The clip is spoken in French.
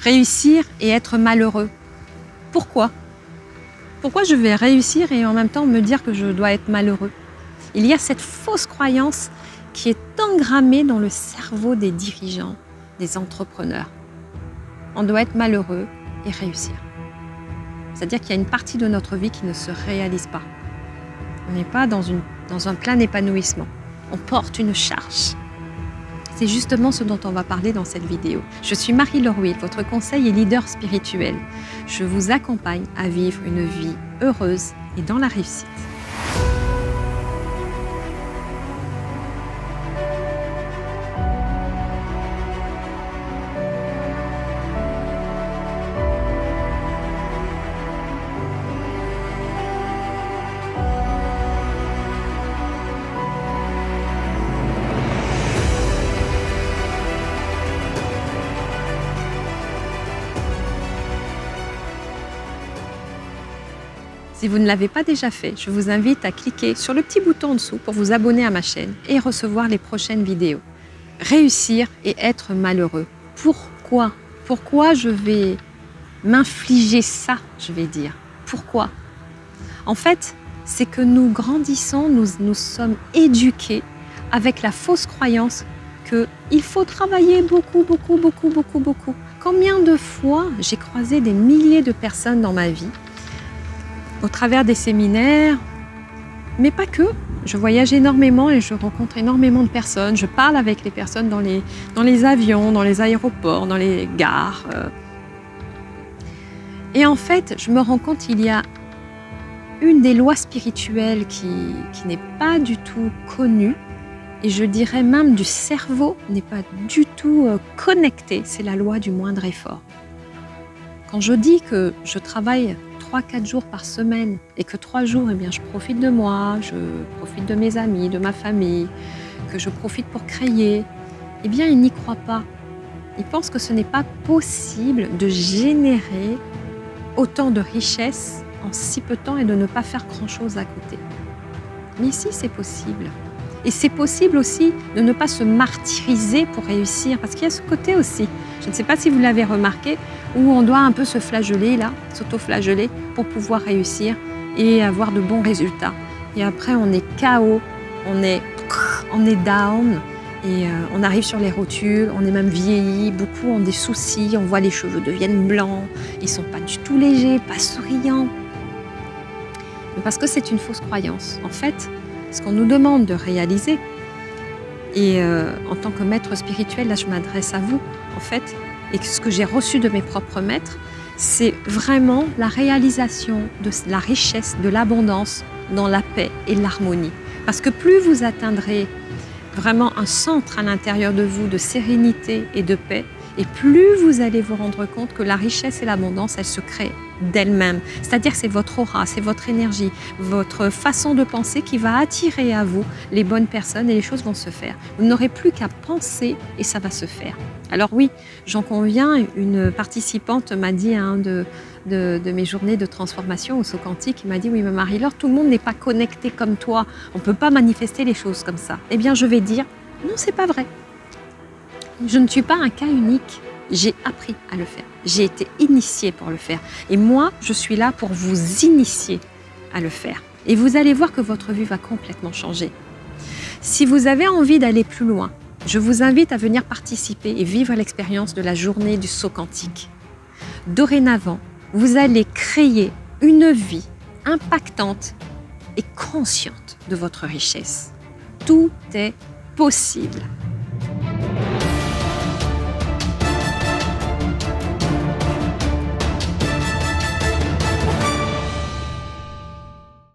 Réussir et être malheureux. Pourquoi? Pourquoi je vais réussir et en même temps me dire que je dois être malheureux? Il y a cette fausse croyance qui est engrammée dans le cerveau des dirigeants, des entrepreneurs. On doit être malheureux et réussir. C'est-à-dire qu'il y a une partie de notre vie qui ne se réalise pas. On n'est pas dans un plein épanouissement. On porte une charge. C'est justement ce dont on va parler dans cette vidéo. Je suis Marie-Laure Wild, votre conseil et leader spirituel. Je vous accompagne à vivre une vie heureuse et dans la réussite. Si vous ne l'avez pas déjà fait, je vous invite à cliquer sur le petit bouton en dessous pour vous abonner à ma chaîne et recevoir les prochaines vidéos. Réussir et être malheureux. Pourquoi? Pourquoi je vais m'infliger ça, je vais dire? Pourquoi? En fait, c'est que nous grandissons, nous sommes éduqués avec la fausse croyance qu'il faut travailler beaucoup. Combien de fois j'ai croisé des milliers de personnes dans ma vie au travers des séminaires, mais pas que. Je voyage énormément et je rencontre énormément de personnes. Je parle avec les personnes dans les avions, dans les aéroports, dans les gares. Et en fait, je me rends compte qu'il y a une des lois spirituelles qui n'est pas du tout connue, et je dirais même du cerveau n'est pas du tout connectée. C'est la loi du moindre effort. Quand je dis que je travaille 3-4 jours par semaine et que 3 jours, eh bien, je profite de moi, je profite de mes amis, de ma famille, que je profite pour créer, eh bien, ils n'y croient pas. Ils pensent que ce n'est pas possible de générer autant de richesses en si peu de temps et de ne pas faire grand-chose à côté. Mais ici, c'est possible. Et c'est possible aussi de ne pas se martyriser pour réussir, parce qu'il y a ce côté aussi, je ne sais pas si vous l'avez remarqué, où on doit un peu se flageller, là, s'auto-flageller pour pouvoir réussir et avoir de bons résultats. Et après, on est KO, on est down, et on arrive sur les rotules, on est même vieilli, beaucoup ont des soucis, on voit les cheveux deviennent blancs, ils ne sont pas du tout légers, pas souriants. Mais parce que c'est une fausse croyance. En fait, ce qu'on nous demande de réaliser, et en tant que maître spirituel, là je m'adresse à vous, en fait, et ce que j'ai reçu de mes propres maîtres, c'est vraiment la réalisation de la richesse, de l'abondance dans la paix et l'harmonie. Parce que plus vous atteindrez vraiment un centre à l'intérieur de vous de sérénité et de paix, et plus vous allez vous rendre compte que la richesse et l'abondance, elles se créent d'elles-mêmes. C'est-à-dire que c'est votre aura, c'est votre énergie, votre façon de penser qui va attirer à vous les bonnes personnes et les choses vont se faire. Vous n'aurez plus qu'à penser et ça va se faire. Alors oui, j'en conviens, une participante m'a dit à un de mes journées de transformation au saut quantique, il m'a dit « Oui, mais Marie-Laure, tout le monde n'est pas connecté comme toi, on ne peut pas manifester les choses comme ça. » Eh bien, je vais dire « Non, c'est pas vrai. Je ne suis pas un cas unique. J'ai appris à le faire. J'ai été initiée pour le faire. Et moi, je suis là pour vous initier à le faire. Et vous allez voir que votre vie va complètement changer. Si vous avez envie d'aller plus loin, je vous invite à venir participer et vivre l'expérience de la journée du saut quantique. Dorénavant, vous allez créer une vie impactante et consciente de votre richesse. Tout est possible.